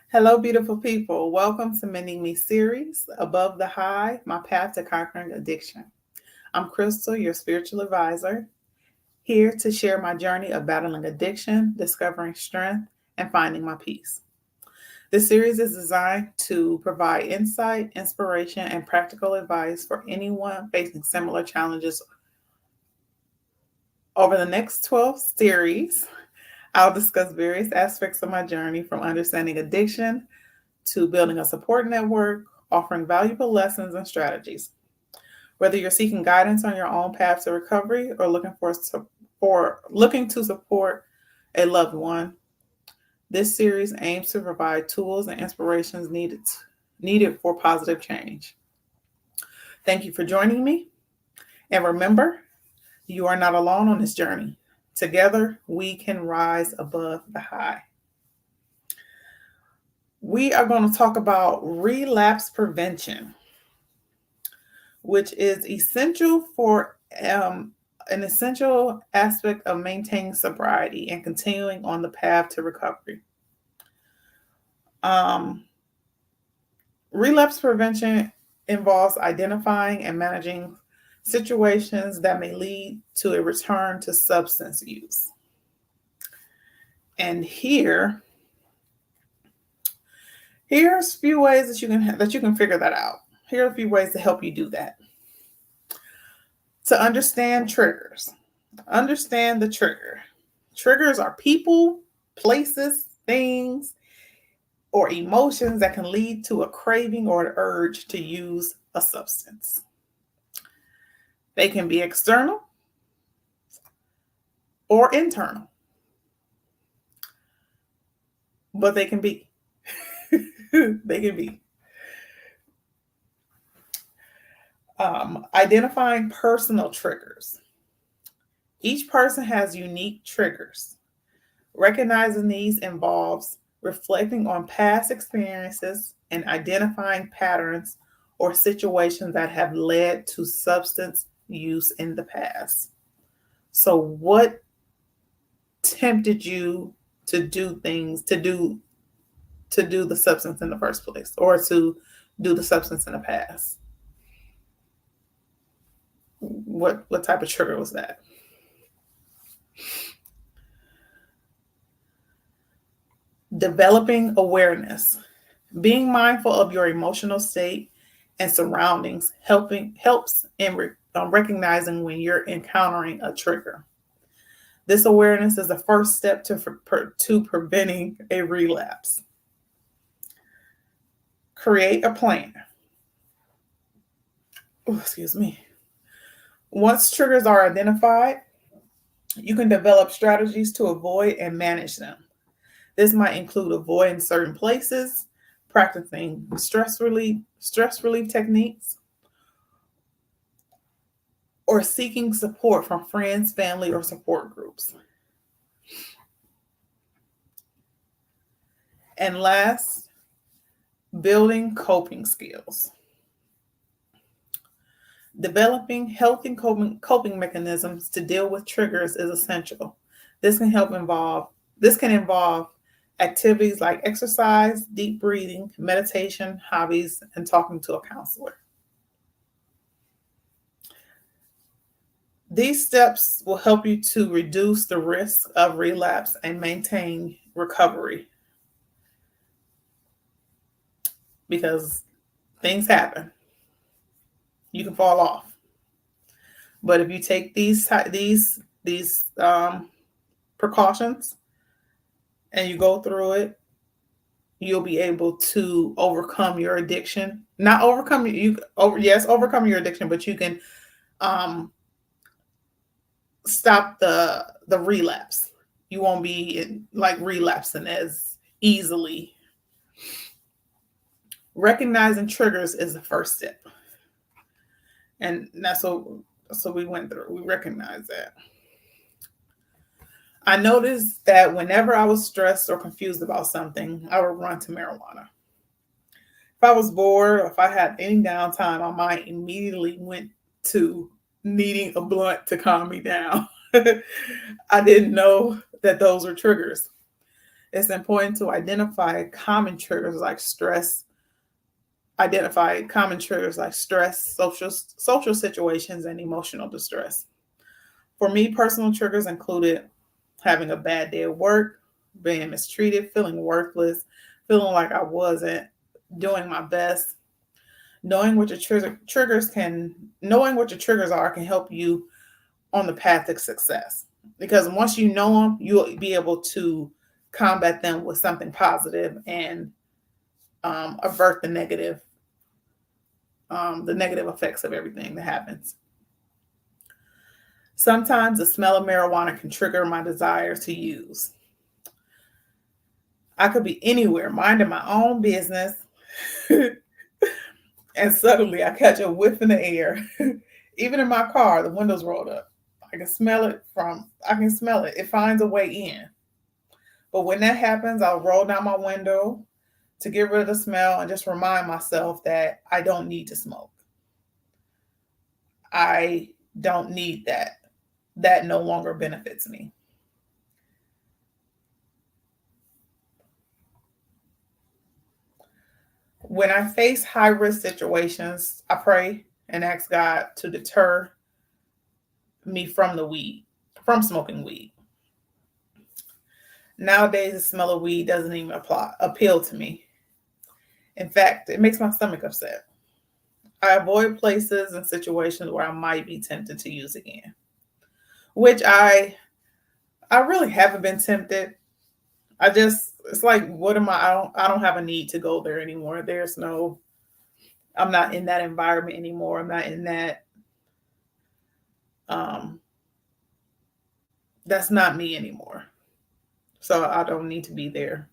Hello, beautiful people. Welcome to Mending Me series, Above the High, My Path to Conquering Addiction. I'm Crystal, your spiritual advisor, here to share my journey of battling addiction, discovering strength, and finding my peace. This series is designed to provide insight, inspiration, and practical advice for anyone facing similar challenges. Over the next 12 series, I'll discuss various aspects of my journey from understanding addiction to building a support network, offering valuable lessons and strategies. Whether you're seeking guidance on your own path to recovery or looking to support a loved one, this series aims to provide tools and inspirations needed for positive change. Thank you for joining me, and remember, you are not alone on this journey. Together, we can rise above the high. We are going to talk about relapse prevention, which is essential for an essential aspect of maintaining sobriety and continuing on the path to recovery. Relapse prevention involves identifying and managing situations that may lead to a return to substance use. And here's a few ways that you can figure that out. Here are a few ways to help you do that. To understand triggers. Understand the trigger. Triggers are people, places, things, or emotions that can lead to a craving or an urge to use a substance. They can be external or internal, but they can be. They can be. Identifying personal triggers. Each person has unique triggers. Recognizing these involves reflecting on past experiences and identifying patterns or situations that have led to substance use in the past. So what tempted you to do things, to do the substance in the first place, or to do the substance in the past? What type of trigger was that? Developing awareness. Being mindful of your emotional state and surroundings helps in recognizing when you're encountering a trigger. This awareness is the first step to preventing a relapse. Create a plan. Excuse me. Once triggers are identified, you can develop strategies to avoid and manage them. This might include avoiding certain places, practicing stress relief techniques, or seeking support from friends, family, or support groups. And last, building coping skills. Developing healthy coping mechanisms to deal with triggers is essential. This can involve activities like exercise, deep breathing, meditation, hobbies, and talking to a counselor. These steps will help you to reduce the risk of relapse and maintain recovery, because things happen. You can fall off. But if you take these precautions and you go through it, you'll be able to overcome your addiction. Not overcome overcome your addiction, but you can stop the relapse. You won't be relapsing as easily. Recognizing triggers is the first step. And that's what we went through. We recognize that. I noticed that whenever I was stressed or confused about something, I would run to marijuana. If I was bored or if I had any downtime, my mind immediately went to needing a blunt to calm me down. I didn't know that those are triggers. It's important to identify common triggers like stress, social situations, and emotional distress. For me, personal triggers included having a bad day at work, being mistreated, feeling worthless, feeling like I wasn't doing my best. Knowing what your knowing what your triggers are can help you on the path to success. Because once you know them, you'll be able to combat them with something positive and avert the negative effects of everything that happens. Sometimes the smell of marijuana can trigger my desire to use. I could be anywhere, minding my own business, and suddenly I catch a whiff in the air. Even in my car, the windows rolled up. I can smell it. It finds a way in. But when that happens, I'll roll down my window to get rid of the smell and just remind myself that I don't need to smoke. I don't need that. That no longer benefits me. When I face high risk situations, I pray and ask God to deter me from smoking weed. Nowadays, the smell of weed doesn't even appeal to me. In fact, it makes my stomach upset. I avoid places and situations where I might be tempted to use again, which I really haven't been tempted. It's like, what am I don't have a need to go there anymore. I'm not in that environment anymore. I'm not in that, um, that's not me anymore. So I don't need to be there.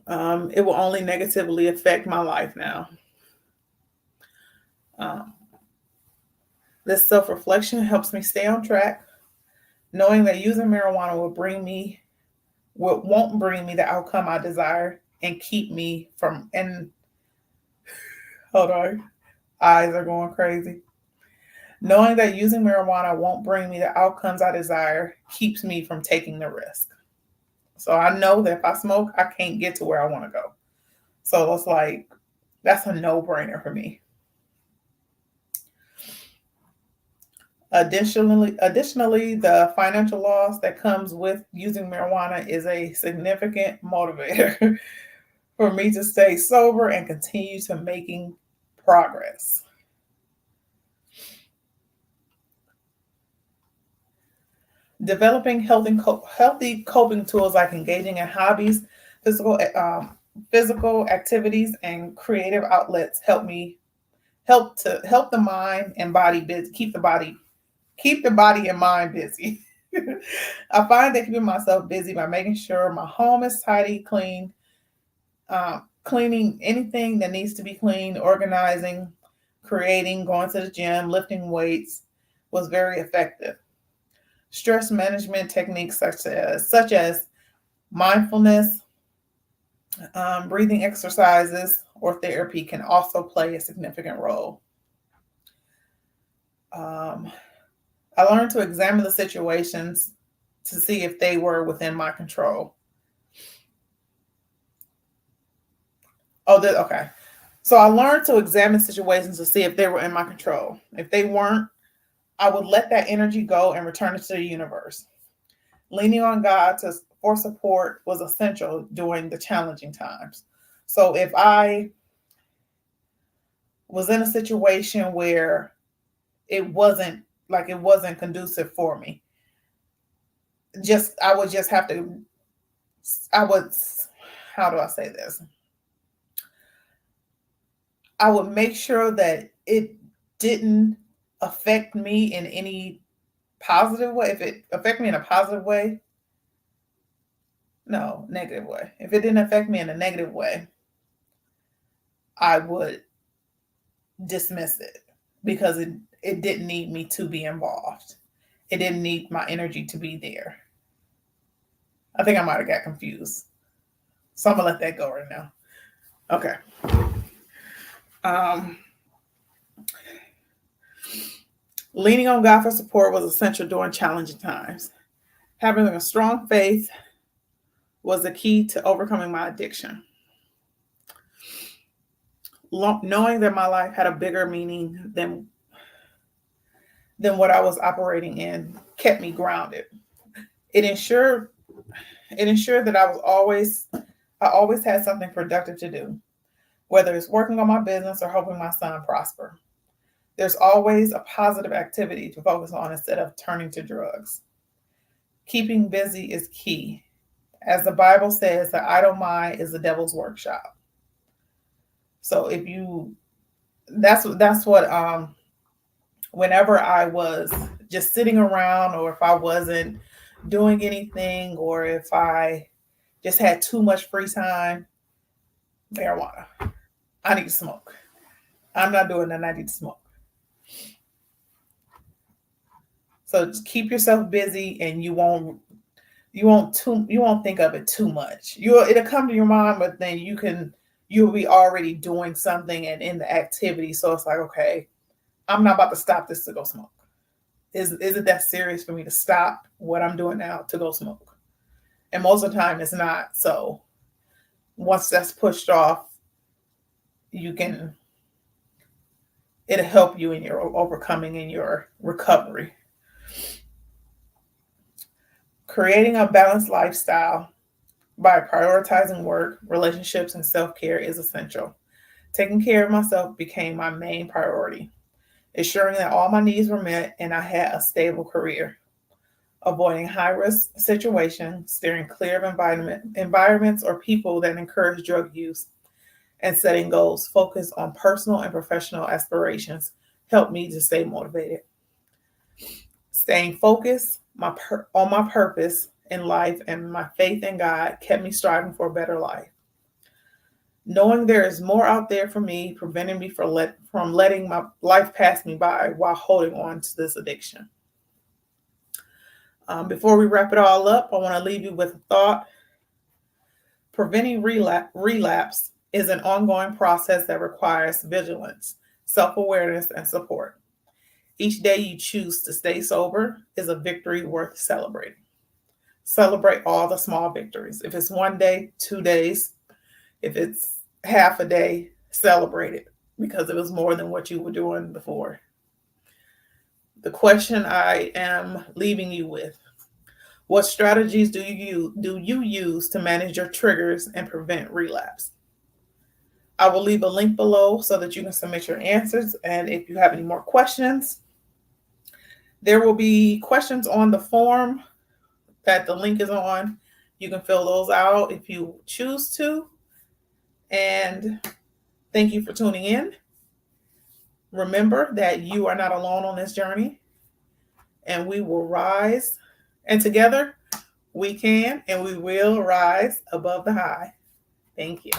It will only negatively affect my life now. Um, this self-reflection helps me stay on track, knowing that using marijuana won't bring me the outcome I desire and keep me from, and hold on, eyes are going crazy. Knowing that using marijuana won't bring me the outcomes I desire keeps me from taking the risk. So I know that if I smoke, I can't get to where I want to go. So it's like, that's a no-brainer for me. Additionally, the financial loss that comes with using marijuana is a significant motivator for me to stay sober and continue to making progress. Developing healthy coping tools like engaging in hobbies, physical activities, and creative outlets help the mind and body busy, keep the body and mind busy. I find that keeping myself busy by making sure my home is tidy, clean, cleaning anything that needs to be cleaned, organizing, creating, going to the gym, lifting weights was very effective. Stress management techniques such as mindfulness, breathing exercises, or therapy can also play a significant role. Um, I learned to examine the situations to see if they were within my control. Okay. So I learned to examine situations to see if they were in my control. If they weren't, I would let that energy go and return it to the universe. Leaning on God for support was essential during the challenging times. So if I was in a situation where it wasn't conducive for me, I would just have to, I would, how do I say this? I would make sure that it didn't affect me in any positive way. If it affect me in a positive way, no, negative way. If it didn't affect me in a negative way, I would dismiss it because it didn't need me to be involved. It didn't need my energy to be there. I think I might have got confused. So I'm gonna let that go right now. Okay. Um, Leaning on God for support was essential during challenging times. Having a strong faith was the key to overcoming my addiction. Knowing that my life had a bigger meaning than what I was operating in kept me grounded. It ensured that I always had something productive to do, whether it's working on my business or helping my son prosper. There's always a positive activity to focus on instead of turning to drugs. Keeping busy is key. As the Bible says, the idle mind is the devil's workshop. So that's what whenever I was just sitting around, or if I wasn't doing anything, or if I just had too much free time, marijuana. I need to smoke. I'm not doing that. I need to smoke. So just keep yourself busy, and you won't think of it too much. It'll come to your mind, but then you'll be already doing something and in the activity. So it's like, okay, I'm not about to stop this to go smoke. Is it that serious for me to stop what I'm doing now to go smoke? And most of the time it's not. So once that's pushed off, it'll help you in your overcoming, in your recovery. Creating a balanced lifestyle by prioritizing work, relationships, and self-care is essential. Taking care of myself became my main priority, ensuring that all my needs were met and I had a stable career. Avoiding high-risk situations, steering clear of environments or people that encourage drug use, and setting goals focused on personal and professional aspirations helped me to stay motivated. Staying focused on my purpose in life and my faith in God kept me striving for a better life. Knowing there is more out there for me, preventing me from letting my life pass me by while holding on to this addiction. Before we wrap it all up, I want to leave you with a thought. Preventing relapse is an ongoing process that requires vigilance, self-awareness, and support. Each day you choose to stay sober is a victory worth celebrating. Celebrate all the small victories. If it's 1 day, 2 days, if it's half a day, celebrate it because it was more than what you were doing before. The question I am leaving you with: what strategies do you use to manage your triggers and prevent relapse? I will leave a link below so that you can submit your answers. And if you have any more questions, there will be questions on the form that the link is on. You can fill those out if you choose to. And thank you for tuning in. Remember that you are not alone on this journey, and we will rise. And together we can and we will rise above the high. Thank you.